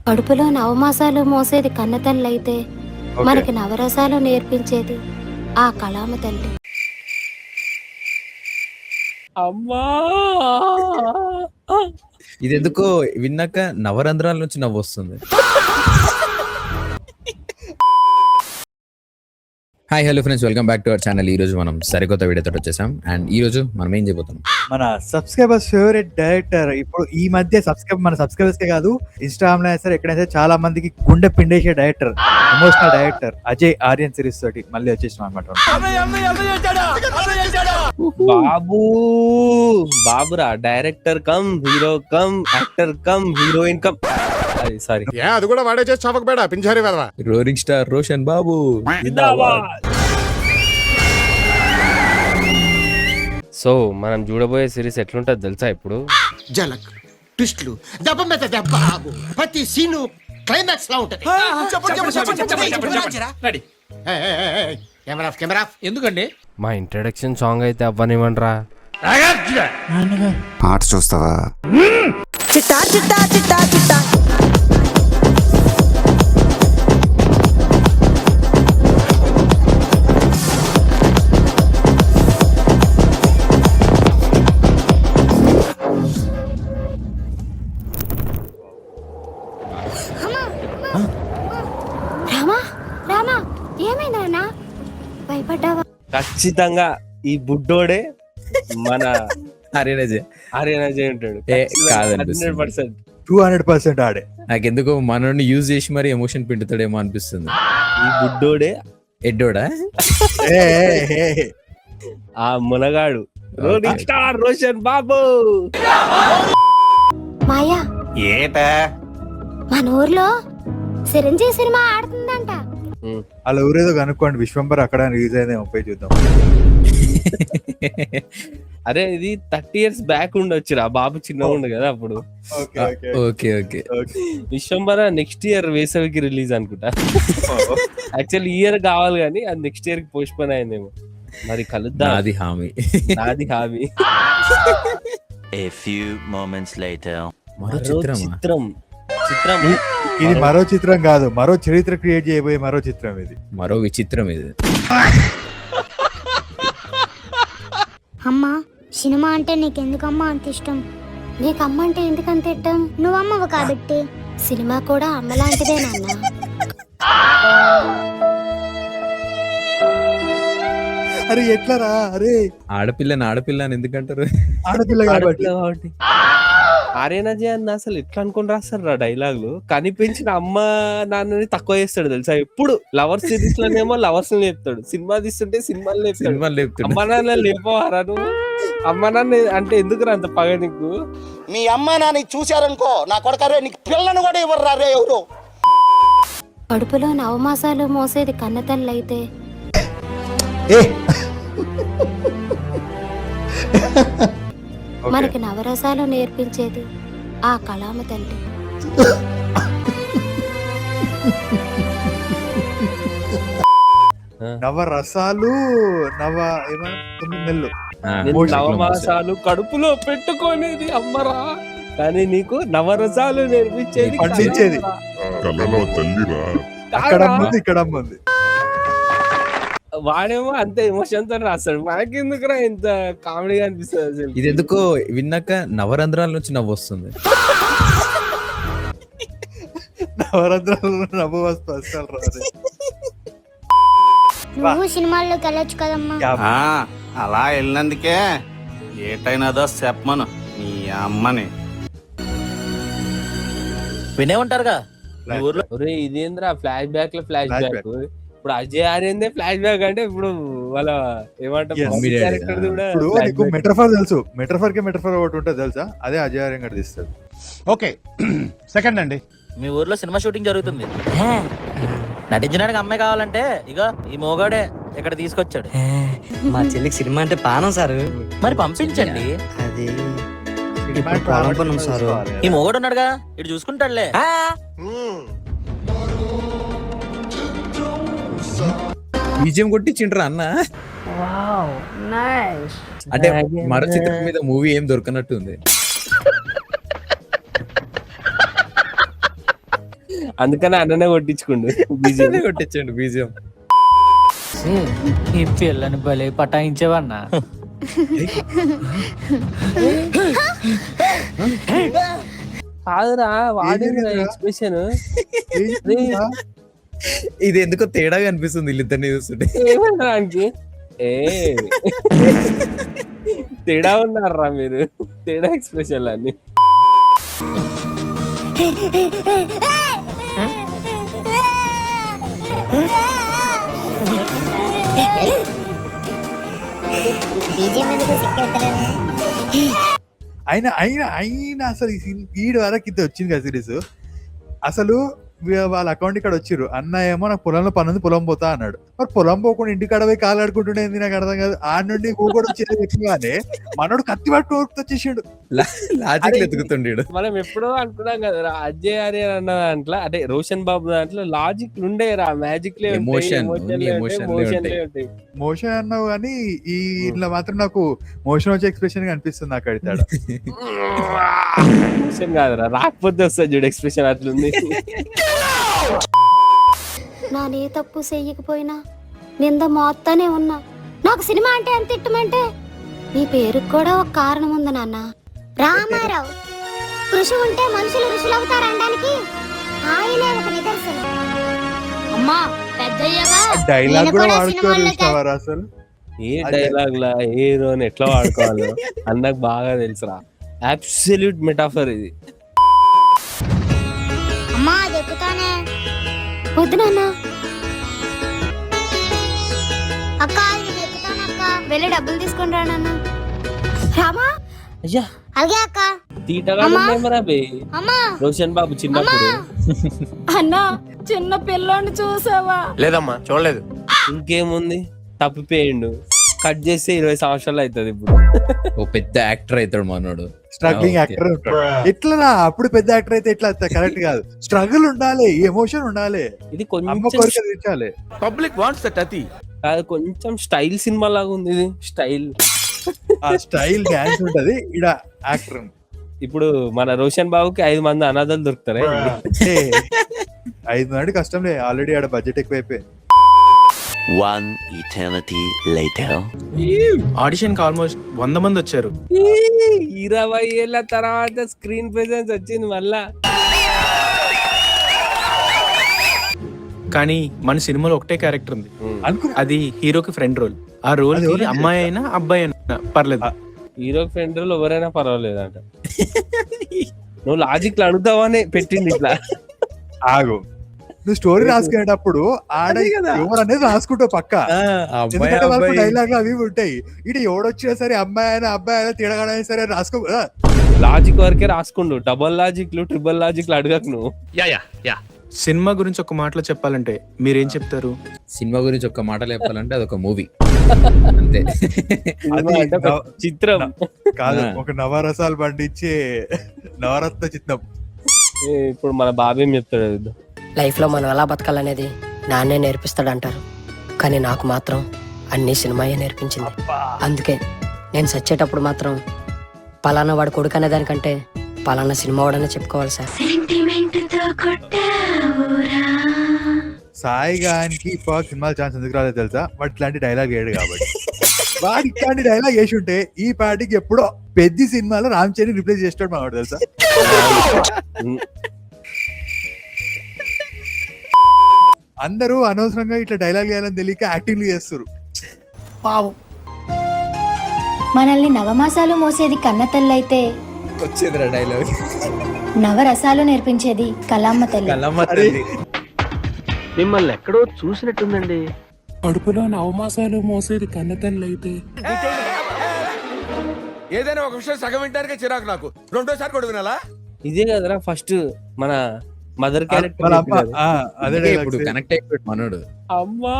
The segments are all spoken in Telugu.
కడుపులో నవమాసాలు మోసేది కన్నతల్లైతే మనకి నవరసాలు నేర్పించేది ఆ కళామ తల్లి. అమ్మా ఇదెందుకో విన్నాక నవరంధ్రాల నుంచి నవ్వొస్తుంది. Hi hello friends, welcome back to our channel. ఈ రోజు మనం సరికొత్త వీడియోతో వచ్చేసాం. అండ్ ఈ రోజు మనం ఏం చేయబోతున్నాం, మన సబ్స్క్రైబర్స్ ఫేవరెట్ డైరెక్టర్. ఇప్పుడు ఈ మధ్య మన సబ్స్క్రైబర్స్ కే కాదు, ఇన్స్టాగ్రామ్ లో సరే ఎక్కడైతే చాలా మందికి గుండె పిండేసే director, emotional director Ajay Aryan series తోటి మళ్ళీ వచ్చేసినాం అనమాట. బాబురా director cum hero cum actor cum heroine cum. Sorry, అది కూడా వాడే చేసి చవకబేడా పింజారి వెదవా. Roaring star Roshan Babu. So మనం చూడబోయే సిరీస్ ఎట్లుంటది తెలుసా? ఇప్పుడు జలక్ ట్విస్ట్లు దెబ్బ మీద దెబ్బ ఆగు ప్రతి సీను క్లైమాక్స్ లా ఉంటది. కెమెరా ఎందుకండి మా ఇంట్రడక్షన్ సాంగ్ అయితే అవ్వనివ్వండిరా. ఆట చూస్తావా? చిట్టా చిట్టా చిట్టా చిట్టా రామా రామా ఏమైందా? భయపడ్డావా? ఖచ్చితంగా ఈ బుడ్డోడే మన అరేనజే ఉంటాడు. కాదనిపిస్తుంది. 200% ఆడే. నాకెందుకో మనోడిని యూజ్ చేసి మరి ఎమోషన్ పిండుతాడేమో అనిపిస్తుంది. ఈ బుడ్డోడే ఎడ్డోడా? ఏ, ఏ, ఏ. ఆ మునగాడు రోలింగ్ స్టార్ రోషన్ బాబు. మాయా, ఏటా మన ఊర్లో చిరంజీవి సినిమా ఆడుతుందంట. అలా ఊరేదో కనుక్కోండి, విశ్వంబర్ అక్కడ రిలీజ్ అయిందేమో, పోయి చూద్దాం. అరే ఇది 30 years బ్యాక్ ఉండొచ్చురా, బాబు చిన్నగా ఉండు కదా అప్పుడు. Okay okay. Vishwambhara next year వేసవికి రిలీజ్ అనుకుంటా. యాక్చువల్లీ ఈ ఇయర్ కావాలి కానీ అది నెక్స్ట్ ఇయర్ కి పోస్ట్ పోన్ అయిందేమో. మరి కలుద్దాం. నాది హామీ. A few moments later. మరో చిత్రం ఇది మరో చిత్రం కాదు, మరో చరిత్ర క్రియేట్ చేయబోయే మరో చిత్రం ఇది. మరో విచిత్రం ఇది. అమ్మా, సినిమా అంటే నీకెందుకమ్మా అంత ఇష్టం? నీకు అమ్మ అంటే ఎందుకంత ఇష్టం? నువ్వమ్మవు కాబట్టి. సినిమా కూడా అమ్మలాంటిదే నాన్న. అరే ఎట్లరా? అరే ఆడపిల్ల అని ఎందుకంటారు? ఆడపిల్ల కాబట్టి. ఆర్యనజే అన్న అసలు ఎట్లా అనుకుని రాస్తారు రా డైలాగులు. కనిపించిన అమ్మ నాన్నని తక్కువ చేస్తాడు తెలుసా. ఎప్పుడు లవర్ సిరీస్ లోనేమో లవర్స్ లేపుతాడు, సినిమా తీస్తుంటే సినిమాలు లేపుతాడు. అమ్మ నాన్న లేపోవారా నువ్వు? అమ్మ నాన్న అంటే ఎందుకు అంత పగ నీకు? మీ అమ్మ నాన్న చూశారనుకో, నా కొడకరే నీకు పిల్లను కూడా ఇవ్వరు రే ఎవరు. కడుపులో నవమాసాలు మోసేది కన్నతల్లైతే మనకి నవరసాలు నేర్పించేది ఆ కళామ తల్లి. నవరసాలు ఏమన్నా 9 నెలలు నవమాసాలు కడుపులో పెట్టుకోనేది అమ్మరా, కానీ నీకు నవరసాలు నేర్పించేది పండించేది. అక్కడ అమ్ముంది, ఇక్కడ అమ్ముంది. వాడేమో అంత ఎమోషన్ తో రాస్తాడు, మనకెందుకురా ఇంత కామెడీగా అనిపిస్తుంది అసలు. ఇదెందుకో విన్నాక నవరంధ్రాల నుంచి నవ్వొస్తుంది. నవరంధ్రాలు నవ్వు వస్తాలు రాదు. నువ్వు సినిమాల్లోకి వెళ్ళొచ్చు కదమ్మా. అలా వెళ్ళినందుకే ఏటైనాదో చెప్పమను మీ అమ్మని. వినే ఉంటారుగా ఇదేంద్రా ఫ్లాష్ బ్యాక్ లో ఫ్లాష్ బ్యాక్. ఇప్పుడు అజయ్ ఆర్యందే ఫ్లాష్ బ్యాక్ అంటే ఇప్పుడు వాళ్ళ ఏమంటారు ఇప్పుడు నీకు మెట్రఫర్ తెలుసు, మెట్రఫర్ ఒకటి ఉంటుంది తెలుసా, అదే అజయ్ ఆర్యన్ గారు తీస్తాడు. ఓకే సెకండ్ అండి. మీ ఊర్లో సినిమా షూటింగ్ జరుగుతుంది. నటించడానికి అమ్మాయి కావాలంటే ఇగో ఈ మోగాడే ఇక్కడ తీసుకొచ్చాడు. మా చెల్లికి సినిమా అంటే పానం సార్. మరి పంపించండి. అది ఇప్పుడు పొలం పనులు సార్. ఈ మోగాడు ఉన్నాడుగా, ఇటు చూసుకుంటాడులే. బీజియం కొట్టించిండ్రా అన్న. అంటే మరో చిత్రం మీద మూవీ ఏం దొరకనట్టు ఉంది. అందుకని అన్ననే కొట్టించుకుండు బీజేపీ. నిజంగానే కొట్టించండి బీజియం. ఈ పిల్లని భలే పటాయించేవన్నా. కాదురా వాడే ఎక్స్ప్రెషన్. ఇది ఎందుకో తేడాగా అనిపిస్తుంది వీళ్ళిద్దరిని చూస్తుంటే. ఏమనడానికి తేడా ఉన్నారా మీరు? తేడా ఎక్స్ప్రెషన్ అన్ని. అయినా అయినా అయినా అసలు ఈడు వరకు ఇది వచ్చింది కదా సిరీస్. అసలు వాళ్ళ అకౌంట్ ఇక్కడ వచ్చిర్రు. అన్న ఏమో నాకు పొలంలో పని ఉంది, పొలం పోతా అన్నాడు. మరి పొలం పోకుండా ఇంటికాడ పోయి కాలు ఆడుకుంటుండేది నాకు అర్థం కాదు. ఆ నుండి కూడా వచ్చేది ఎక్కువగానే మనోడు కత్తి పట్టు వచ్చేసాడు. లాజిక్ ఎత్తుకుతుండేడు. మనం ఎప్పుడో అనుకున్నాం కదా అజయ్ ఆర్యన్ అన్న దాంట్లో, అంటే రోషన్ బాబు దాంట్లో లాజిక్ ఉండే రా, మ్యాజిక్ లే Emotion, ఉంటాయి. మోషన్ అన్నావు కానీ ఈ ఇంట్లో మాత్రం నాకు మోషన్ వచ్చే ఎక్స్ప్రెషన్ అనిపిస్తుంది నాకు అడితాడు. ఎక్స్ప్రెషన్ కాదురా, రాకపోతే వస్తుంది చూడు ఎక్స్ప్రెషన్ అట్లుంది. నానే తప్పు చెయ్యకపోయినా నింద మోస్తానే ఉన్నా. నాకు సినిమా అంటే ఎంత ఇట్టమంటే నీ పేరుకు కూడా ఒక కారణం ఉంది నాన్న. రామారావు కృషి ఉంటే మనుషులు ఋషులవుతారు అనడానికి ఆయనే ఒక నిదర్శనం. అమ్మా పెద్దయ్యగా డైలాగ్ నేను కూడా కూడా వాడుకోరు సినిమాల్లోకి అసలు. ఏ డైలాగ్ లా ఏ హీరోని ఎట్లా వాడుకోవాలో అన్నకు బాగా తెలుసురా. అబ్సల్యూట్ మెటాఫర్ ఇది. అమ్మా అది ఎక్కుతానే. వద్దు నాన్న. అక్క అది నేను ఎక్కుతానక్క. వెళ్ళి డబ్బులు తీసుకొని రా నాన్న. రామా అయ్యా అలాగే అక్క. తీటగా ఉండేమరా బే అమ్మా రోషన్ బాబు చిన్నప్పుడు. అన్నా చిన్న పిల్లోని చూసావా? లేదమ్మా చూడలేదు. ఇంకేముంది, తప్పిపోయిండు. కట్ చేస్తే 20 సంవత్సరాలు అవుతుంది ఇప్పుడు. ఓ పెద్ద యాక్టర్ అవుతాడు మనోడు. స్ట్రగ్లింగ్ యాక్టర్ ఉంటాడు. ఎట్లా అప్పుడు పెద్ద యాక్టర్ అయితే ఎట్లా కరెక్ట్ కాదు. స్ట్రగుల్ ఉండాలి, ఎమోషన్ ఉండాలి, ఇది అమ్మ కొంచెం కోరిక తీర్చాలి. పబ్లిక్ వాంట్స్ దట్ అతి. కాదు, కొంచెం స్టైల్ సినిమా లాగా ఉంది ఇది. స్టైల్, ఆ స్టైల్ డాన్స్ ఉంటది. ఇడ యాక్టర్ ఇప్పుడు మన రోషన్ బాబుకి 5 మంది అనాథలు దొరుకుతారా? 5 మంది కష్టంలే, ఆల్రెడీ ఆడ బడ్జెట్ ఎక్కువైపోయింది. One eternity later. ఆడిషన్ కి ఆల్మోస్ట్ 100 మంది వచ్చారు. 20 ఏళ్ల తర్వాత స్క్రీన్ ప్రెజెన్స్ వచ్చింది మళ్ళా. కానీ మన సినిమాలో ఒకటే క్యారెక్టర్ ఉంది, అనుకున్నా అది హీరోకి ఫ్రెండ్ రోల్. ఆ రోల్ అది ఎవరు అమ్మాయి అయినా అబ్బాయి అయినా పర్లేదు. హీరో ఫ్రెండ్ ఎవరైనా పర్వాలేదంట. నువ్వు లాజిక్ అడుగుతావని పెట్టింది ఇట్లా. ఆగు, నువ్వు స్టోరీ రాసుకునేటప్పుడు ఆడ ఎవరు అనేది రాసుకుంటావు పక్క. ఎందుకంటే వాళ్ళకు డైలాగ్ అవి ఉంటాయి. ఇటు ఎవడొచ్చినా సరే అమ్మాయి అయినా అబ్బాయి అయినా తిరగడైనా సరే రాసుకో. లాజిక్ వరకే రాసుకుండు, డబల్ లాజిక్లు ట్రిపుల్ లాజిక్లు అడగకు నువ్వు. సినిమా గురించి ఒక మాటలో చెప్పాలంటే మీరేం చెప్తారు? సినిమా గురించి ఒక్క మాట చెప్పాలంటే అదొక మూవీ అంతే. సినిమా అంటే ఒక చిత్రం కాదు, ఒక నవరసాలు పండించే నవరత్న చిత్రం. ఇప్పుడు మన బాబేం చెప్తాడు? లైఫ్ లో మనం ఎలా బతకాలనేది నాన్నే నేర్పిస్తాడు అంటారు, కానీ నాకు మాత్రం అన్ని సినిమాయే నేర్పించింది. అందుకే నేను చచ్చేటప్పుడు మాత్రం పలానా వాడు కొడుకు అనే దానికంటే పలానా సినిమా వాడనే చెప్పుకోవాలి సార్. సాయి గానికి ఇప్పుడు సినిమా ఛాన్స్ ఎందుకు రాలేదు తెలుసా? వాడు ఇట్లాంటి డైలాగ్ వేయడు కాబట్టి. వాడు ఇట్లాంటి డైలాగ్ వేసి ఉంటే ఈ పార్టీకి ఎప్పుడో పెద్ద సినిమాలో రామ్ చరణ్ రిప్లేస్ చేస్తాడు మావాడు తెలుసా. అందరూ అనవసరంగా ఇట్లా డైలాగ్ వేయాలని తెలియక యాక్టింగ్ చేస్తారు. మనల్ని నవమాసాలు మోసేది కన్న తల్లైతే వచ్చేదిరా డైలాగ్. నవరసాలు నేర్పించేది కలామ్మ తల్లి. మిమ్మల్ని ఎక్కడో చూసినట్టుందండి. కడుపులో నవమాసాలు మోసేది కన్నతల్లి అయితే ఏదైనా ఒక విషయం సగం వింటానికే చిరాకు నాకు. రెండోసారి కూడా వినాలా? ఇదే కదరా ఫస్ట్ మన మదర్ వాళ్ళ అమ్మ, క్యారెక్టర్. అదే ఇప్పుడు డైలాగ్ కనెక్ట్ అయిపోయాడు మనోడు. అమ్మా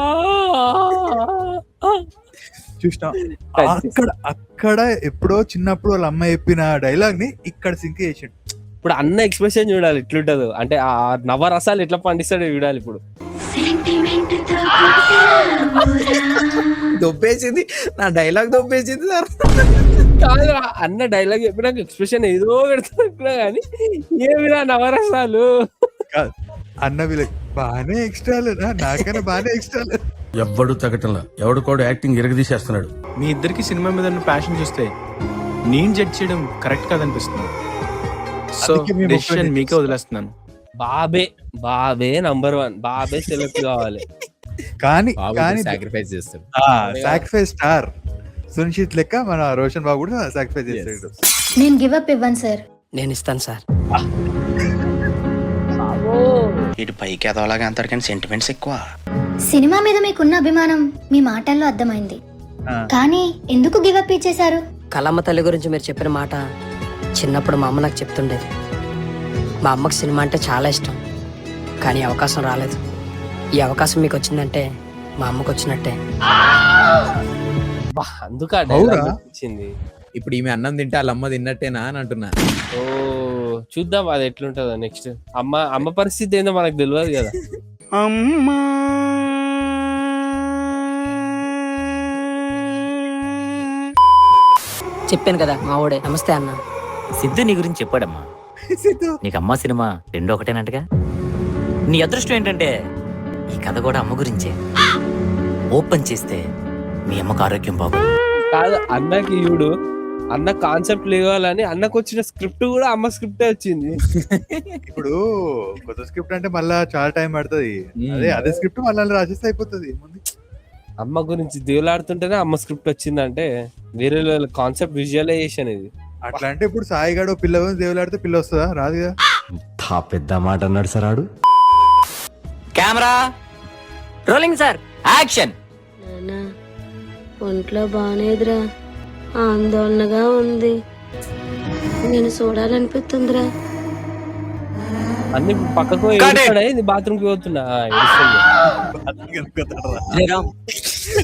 చూసినా అక్కడ అక్కడ ఎప్పుడో చిన్నప్పుడు వాళ్ళ అమ్మ చెప్పిన డైలాగ్ ని ఇక్కడ సింక్ చేసాడు. ఇప్పుడు అన్న ఎక్స్ప్రెషన్ చూడాలి ఎట్లుంటదో, అంటే ఆ నవరసాలు ఎట్లా పండిస్తాడో చూడాలి. ఇప్పుడు దొబ్బేసింది నా డైలాగ్, దొబ్బేసింది సార్. కాదు, అన్న డైలాగ్ చెప్పినాక ఎక్స్ప్రెషన్ ఏదో పెడతా కానీ ఏమిరా నవరసాలు. అన్న వీళ్ళకి బాగానే ఎక్స్ట్రాలు నాకైనా బాగానే ఎక్స్ట్రాలు. ఎవ్వడు తగ్గటంలా ఎవడు కూడా యాక్టింగ్ ఇరగదీసేస్తున్నాడు. మీ ఇద్దరికి సినిమా మీద ఉన్న ప్యాషన్ చూస్తే నేను జడ్జ్ చేయడం కరెక్ట్ కాదనిపిస్తుంది. సో అందుకే మేము డెసిషన్ ఒక్కటే మీకే వదిలేస్తున్నాను. బాబే నంబర్ 1, బాబే సెలెక్ట్ కావాలి. కానీ సాక్రిఫైస్ చేస్తాడు. సాక్రిఫైస్ స్టార్ సునిశ్చిత్ లెక్క మన రోషన్ బాబు కూడా సాక్రిఫైస్ చేస్తాడు. నేను గివ్ అప్ ఇవ్వను సార్. నేను ఇస్తాను సార్. ఇటు పైకి ఎదవలాగా అంటారు కానీ సెంటిమెంట్స్ ఎక్కువ. సినిమా మీద మీకున్న అభిమానం మీ మాటల్లో అర్థమైంది. ఆ. కానీ ఎందుకు గివ్ అప్ ఇచ్చేశారు? కలమ్మ తల్లి గురించి మీరు చెప్పిన మాట చిన్నప్పుడు మా అమ్మ నాకు చెప్తుండేది. మా అమ్మకు సినిమా అంటే చాలా ఇష్టం, కానీ అవకాశం రాలేదు. ఈ అవకాశం మీకు వచ్చిందంటే మా అమ్మకు వచ్చినట్టే. అందుకు ఆ డైలాగ్ వచ్చింది. ఇప్పుడు ఈమె అన్నం తింటే వాళ్ళ అమ్మ తిన్నట్టేనా అని అంటున్నా. ఓ చూద్దాం అది ఎట్లుంటుందో నెక్స్ట్. అమ్మ పరిస్థితి ఏందో మనకు తెలియదు కదా. చెప్పాను కదా మా ఓడే. నమస్తే అన్న. సిద్ధు నీ గురించి చెప్పాడమ్మా. నీకు అమ్మ సినిమా రెండు ఒకటేనంటగా. నీ అదృష్టం ఏంటంటే ఈ కథ కూడా అమ్మ గురించే. ఓపెన్ చేస్తే మీ అమ్మకు ఆరోగ్యం బాగోదు. కాదు అన్నకి చూడు, అన్న కాన్సెప్ట్ లేవాలని అన్నకు వచ్చిన స్క్రిప్ట్ కూడా అమ్మ స్క్రిప్టే వచ్చింది. ఇప్పుడు కొత్త స్క్రిప్ట్ అంటే మళ్ళా చాలా టైం పడుతుంది. అదే స్క్రిప్ట్ మళ్ళీ రాసేస్తే అయిపోతుంది. అమ్మ గురించి దేవులాడుతుంటేనే అమ్మ స్క్రిప్ట్ వచ్చిందంటే వేరే కాన్సెప్ట్ విజువలైజేషన్ ఇది. అట్లా అంటే ఇప్పుడు సాయిగాడు పిల్ల దేవులాడితే పిల్ల వస్తుందా? రాదు కదా. పెద్ద మాట అన్నాడు సార్ ఆడు. Camera rolling sir, action. ఒంట్లో బాగానేదిరా, ఆందోళనగా ఉంది, నేను చూడాలనిపిస్తుందిరా. అన్ని పక్కకు బాత్రూమ్ కి పోతున్నా.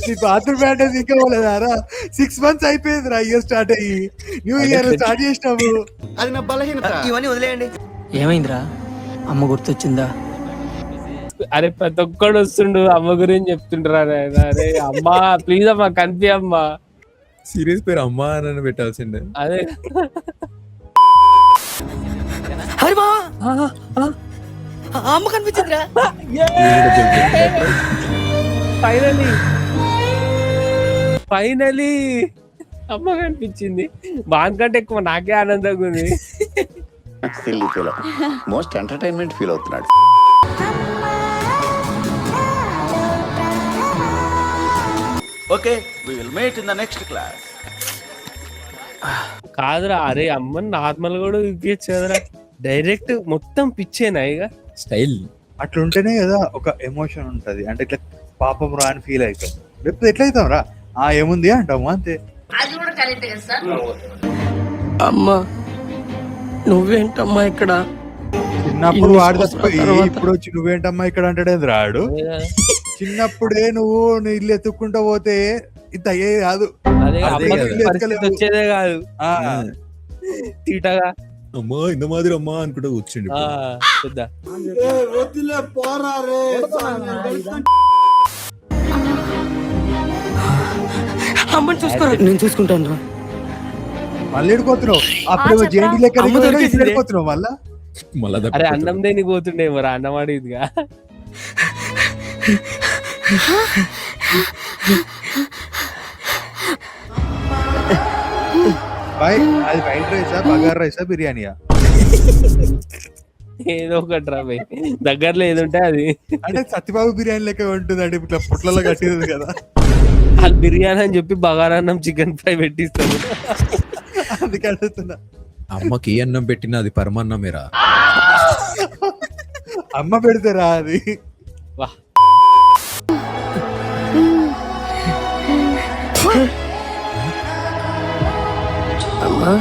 నీ బాత్రూమ్ బ్యాటరీ ఇంకా పోలేదారా? 6 months అయిపోయింది రా ఇయర్ స్టార్ట్ అయ్యి. న్యూ ఇయర్ స్టార్ట్ చేసినాము. అది నా బలహీనత. ఇవన్నీ వదిలేయండి. ఏమైందిరా? అమ్మ గుర్తొచ్చిందా? అరే ప్రతి ఒక్కడు వస్తుండు అమ్మ గురించి చెప్తుంటారా. అరే అమ్మా ప్లీజ్ అమ్మా కనిపి అమ్మా. సీరియస్ పేరు అమ్మా అని పెట్టాల్సిందే. అదే అమ్మ కనిపించిందిరా. ఫైనలీ అమ్మ కనిపించింది. వానికంటే ఎక్కువ నాకే ఆనందంగా ఉంది. మోస్ట్ ఎంటర్టైన్మెంట్ ఫీల్ అవుతున్నాడు. Okay we will meet in the next class. కాదురా, అరే అమ్మని నార్మల్ కూడా ఇప్పించదురా, డైరెక్ట్ మొత్తం పిచ్చేనా ఇక స్టైల్. అట్లుంటేనే కదా ఒక ఎమోషన్ ఉంటది. అంటే ఇట్లా పాపం రా అని ఫీల్ అవుతాం. లేకపోతే ఎట్లయితాం రా, ఏముంది అంటాము అంతే. అమ్మా నువ్వేంటమ్మా ఇక్కడ? చిన్నప్పుడు వాడు తప్పిపోయి ఇప్పుడు వచ్చి నువ్వేంటమ్మా ఇక్కడ అంటాడే రాడు. చిన్నప్పుడే నువ్వు ఇల్లు ఎత్తుక్కుంటా పోతే ఇంత అయ్యేది కాదు. వచ్చేదే కాదు తీటగా. అమ్మా ఇంత మాదిరి అమ్మా అనుకుంటా కూర్చుండి. అమ్మని చూసుకోరా, నేను చూసుకుంటాను. మళ్ళీ ఎడిపోతున్నావు. అప్పుడు జేండి లెక్క ఎడిపోతున్నావు మళ్ళా. అరే అన్నం దేనికి పోతుండే మరి అన్నం అడిగిదిగా. అది ఫ్రైడ్ రైసా, బగార్ రైసా, బిర్యానీయా? ఏదో ఒకటి రా భయ్, దగ్గరలో ఏది ఉంటే అది. అంటే సత్యబాబు బిర్యానీ లెక్క ఉంటుంది అంటే ఇట్లా పుట్లలో కట్టేది కదా. అది బిర్యానీ అని చెప్పి బగారన్నం చికెన్ ఫ్రై పెట్టిస్తారు. అందుకే అడుగుతున్నా. అమ్మకి అన్నం పెట్టిన అది పరమాన్నమేరా. అమ్మ పెడతారా అది? అమ్మా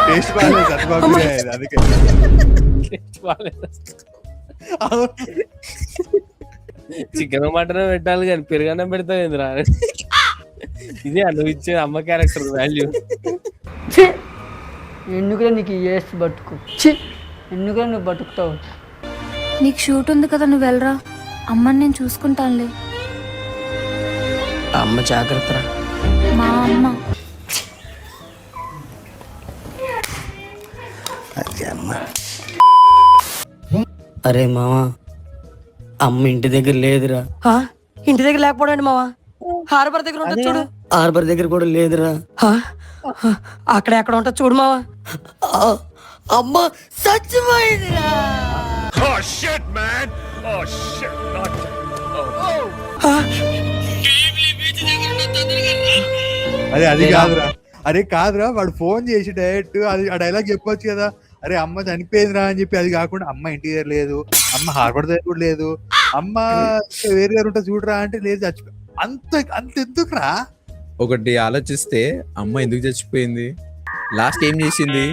టేస్ట్ బాగాలేదు సత్యబాబు బిర్యానీ, అందుకే. చికెన్ మటన్ పెట్టాలి కానీ పెరుగన్నం పెడతావు ఏందిరా? ఇదే నువ్వు ఇచ్చే అమ్మ క్యారెక్టర్ వాల్యూ. ఎందుకులే నీకు ఏసి బతుకు, ఎందుకులే నువ్వు బతుకుతావు. నీకు షూట్ ఉంది కదా, నువ్వు వెళ్ళరా. అమ్మని నేను చూసుకుంటానులే. అమ్మ జాగ్రత్త. మా అమ్మ అరే మావా అమ్మ ఇంటి దగ్గర లేదురా. ఇంటి దగ్గర లేకపోవడం మావా, హార్బర్ దగ్గర ఉంటుంది చూడు. హార్బర్ దగ్గర కూడా లేదురా. అక్కడ ఎక్కడ ఉంటుంది చూడు మావా. అమ్మ చచ్చిపోయిందిరా. అది కాదురా, అరే కాదురా, వాడు ఫోన్ చేసి డైరెక్ట్ అది ఆ డైలాగ్ చెప్పొచ్చు కదా. అరే అమ్మ చనిపోయిందిరా అని చెప్పి, అది కాకుండా అమ్మ ఇంటి దగ్గర లేదు, అమ్మ హార్బర్ దగ్గర కూడా లేదు, అమ్మ వేరే దగ్గర ఉంటే చూడరా అంటే లేదు చచ్చిపో. అంత అంత ఎందుకురా? ఒకటి ఆలోచిస్తే అమ్మ ఎందుకు చచ్చిపోయింది, లాస్ట్ ఏం చేసింది,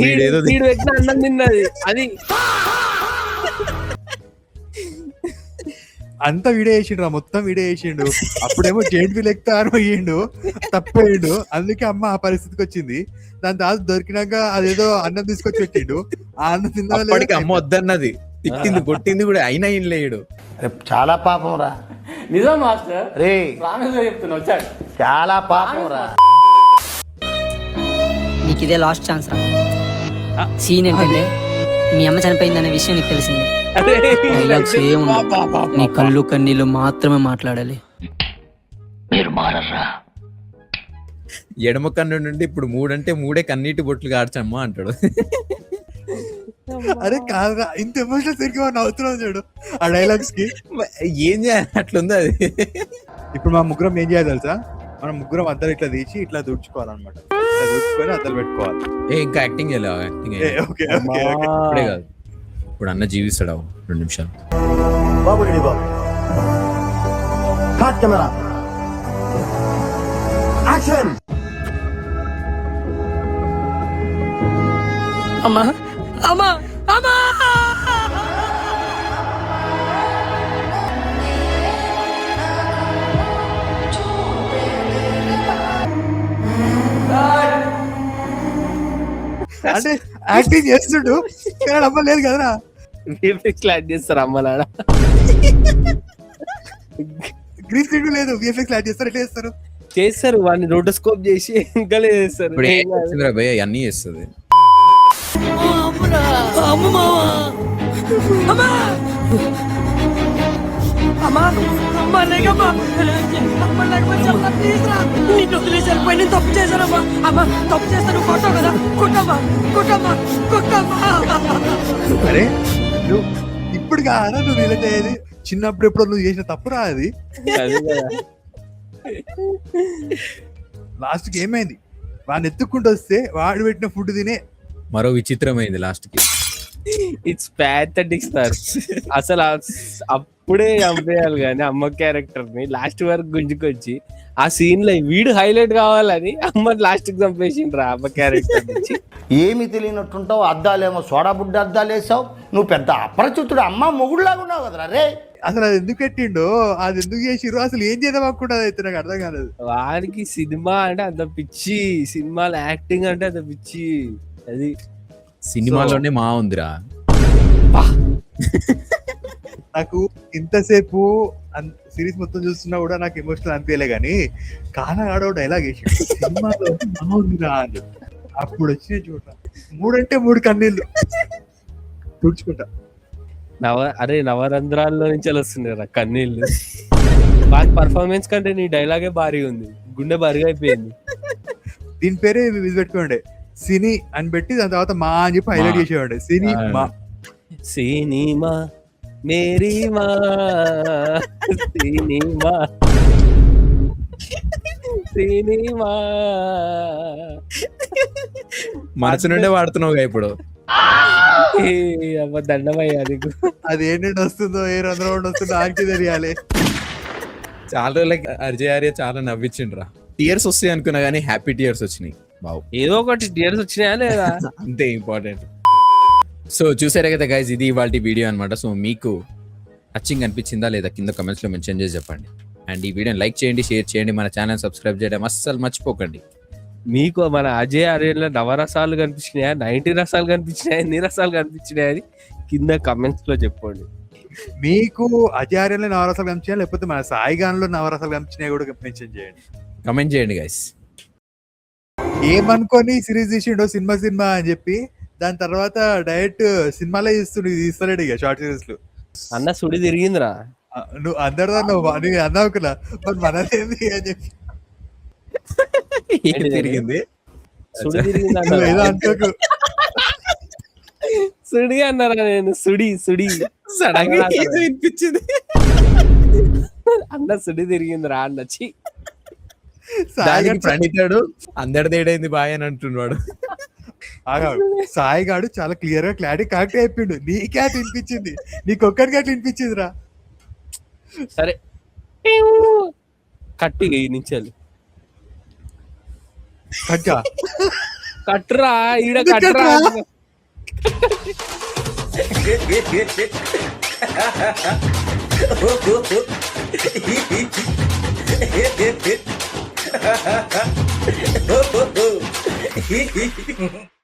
వీడేదో వీడు పెట్టిన అన్నం తిన్నది అది. అంతా వీడియో వేసిండు, మొత్తం వీడియో వేసిండు. అప్పుడేమో జైంట్ వీల్ ఎక్కుతాను అయ్యిండు, తప్పయిండు, అందుకే అమ్మ ఆ పరిస్థితికి వచ్చింది. దాని తర్వాత దొరికినాక అదేదో అన్నం తీసుకొచ్చి పెట్టిండు, ఆ అన్నం అప్పటికి అమ్మ వద్దన్నది, తిట్టింది కొట్టింది కూడా, అయినా ఏం లేడు. చాలా పాపం రా. నిజం మాస్టర్, రే చెప్తున్నా వచ్చాడు. చాలా పాపం రా. నీకు ఇదే లాస్ట్ ఛాన్స్ రా. సీన్ ఏంటంటే మీ అమ్మ చనిపోయిందనే విషయం నీకు తెలిసింది. డైలాగ్స్ ఏముంది, నీ కళ్ళు కన్నీళ్ళు మాత్రమే మాట్లాడాలి. మీరు మారర్రా. ఎడమ కన్ను నుండి ఇప్పుడు 3 అంటే 3 కన్నీటి బొట్లు కాడ్చమ్మా అంటాడు. అరే కాదురా, ఇంత ఎమోషనల్ సరిగ్గా నవ్వుతున్నావు చూడు ఆ డైలాగ్స్ కి. ఏం చేయాలి, అట్లుంది అది. ఇప్పుడు మా ముగ్గురం ఏం చేయాలి తెలుసా? మనం ముగ్గురం అద్దలు ఇట్లా తీసి ఇట్లా దుడుచుకోవాలన్నమాట, ఇట్లా దుడుచుకొని అద్దలు పెట్టుకోవాలి. ఇంకా యాక్టింగ్ చేయాలి, యాక్టింగ్ ఓకే ఇప్పుడే కాదు, ఇప్పుడు అన్న జీవిస్తాడు 2 నిమిషాలు. అమ్మా అమ్మా అమ్మా. అంటే యాక్టింగ్ చేస్తుండు కానీ అమ్మ లేదు కదరా. విఎఫ్ఎక్స్ యాడ్ చేస్తారు అమ్మ నాన్న. గ్రీన్ స్క్రీన్ లేదు, విఎఫ్ఎక్స్ యాడ్ చేస్తారు. ఎట్లా చేస్తారు? చేస్తారు, వాడిని రోటోస్కోప్ చేసి ఇంకా చేస్తారు. ఇప్పుడు ఏం చేస్తుందిరా భయ్య, అన్నీ చేస్తుంది. తప్పు చేశానమ్మా. అమ్మా తప్పు చేస్తాను, కొట్టావు కదా, కొట్టమ్మా కొట్టమ్మా కొట్టమ్మా. అరే నువ్వు ఇప్పుడు కాదా నువ్వు రిలేట్ అయ్యేది, చిన్నప్పుడు ఎప్పుడు నువ్వు చేసిన తప్పురా అది. అదే కదా. లాస్ట్ కి ఏమైంది, వాడిని ఎత్తుక్కుంటూ వస్తే వాడు పెట్టిన ఫుడ్ తినే. మరో విచిత్రమైంది లాస్ట్ కి. It's pathetic sir. అసలు అప్పుడే చంపేయాలి కానీ అమ్మ క్యారెక్టర్ ని లాస్ట్ వరకు గుంజుకొచ్చి ఆ సీన్ లో వీడు హైలైట్ కావాలని అమ్మ లాస్ట్ కి చంపేసిండ్రా అమ్మ క్యారెక్టర్ నుంచి. ఏమి తెలియనట్టుంటావు, అద్దాలేమో సోడా బుడ్డ అద్దాలు వేసావు, నువ్వు పెద్ద అపరిచితుడు అమ్మ మొగుడులాగా ఉన్నావు కదరా రే. అసలు అది ఎందుకు పెట్టిండో, అది ఎందుకు చేసిర్రు, అసలు ఏం చేద్దాం అనుకుంటా అయితే నాకు అర్థం కాలేదు. వాడికి సినిమా అంటే అంత పిచ్చి, సినిమాలో యాక్టింగ్ అంటే అంత పిచ్చి. అది సినిమాలోనే మా ఉందిరా. నాకు ఇంతసేపు సిరీస్ మొత్తం చూస్తున్నా కూడా నాకు ఎమోషనల్ అనిపించలే గానీ, కానగాడో డైలాగ్ వేసి సినిమాలో ఉందిరా అని అప్పుడు వచ్చి చూడ 3 అంటే 3 కన్నీళ్ళు తుడుచుకుంటా. అరే నవరంధ్రాల్లో నుంచి వస్తుంది కదా కన్నీళ్ళు. వాటి పర్ఫార్మెన్స్ కంటే నీ డైలాగే భారీ ఉంది, గుండె భారీగా అయిపోయింది. దీని పేరే ఇది పెట్టుకోండి, సినీ అని పెట్టి దాని తర్వాత మా అని చెప్పి హైలైట్ చేసేవాడు. సినిమా సినిమా మేరీ మా సినిమా సినిమా మనసు నుండే వాడుతున్నావుగా ఇప్పుడు. అమ్మ దండమయ్యా నీకు. అది ఏంటంటే వస్తుందో ఏ రంధ్రం వస్తుందో ఆకి తెలియాలి. చాలా రోజులకి అజయ్ ఆర్య చాలా నవ్వించిండ్రా. టీయర్స్ వస్తాయి అనుకున్నా కానీ హ్యాపీ టీయర్స్ వచ్చినాయి. బావు ఏదో ఒకటి టీయర్స్ వచ్చినాయా లేదా అంతే ఇంపార్టెంట్. సో చూసారా కదా గైస్, ఇది ఇవాళ వీడియో అనమాట. సో మీకు టచింగ్ అనిపించిందా లేదా కింద కమెంట్స్ లో మెన్షన్ చేసి చెప్పండి. అండ్ ఈ వీడియోని లైక్ చేయండి, షేర్ చేయండి, మన ఛానల్ సబ్స్క్రైబ్ చేయడం అస్సలు మర్చిపోకండి. మీకు మన అజయ్ ఆర్యలో నవరసాలు కనిపించినాయా, 90 రసాలు కనిపించినాయా, ఎన్ని రసాలు కనిపించినాయా అని కింద కమెంట్స్ లో చెప్పండి. మీకు అజయ్ ఆర్యలో నవరసాలు కనిపించినా లేకపోతే మన సాయిగాన్లో నవరసాలు కనిపించినా కూడా మెన్షన్ చేయండి, కమెంట్ చేయండి గైస్. ఏమనుకొని సిరీస్ తీసిండో సినిమా అని చెప్పి దాని తర్వాత డైరెక్ట్ సినిమాలో తీస్తలేడు ఇక షార్ట్ సిరీస్ లో. అన్న సుడి తిరిగిందిరా. నువ్వు అందరిదా నువ్వు నేను అన్నావుకున్నా మరి మనదేంది అని చెప్పి ఏం తిరిగింది? సుడి తిరిగింది నువ్వు ఏదో అన్న. అనుకోకు. సుడి అన్నారా నేను? సుడి సుడి సడన్ గా ఏదో వినిపించింది. అన్న సుడి తిరిగిందిరా అన్న. ఛీ. దానికి ప్రణీతాడు అందరి తేడైంది బాయ్ అని అంటున్నాడు. సాయి గాడు చాలా క్లియర్ గా క్లారిటీ కరెక్ట్ అయిపోయిండు. నీకే అట్లా వినిపించింది, నీకొక్కడికి అట్లా వినిపించిందిరా. సరే కట్టి ఈ నుంచి వెళ్ళి కట్టా కట్టురా ఈడ కట్టురా.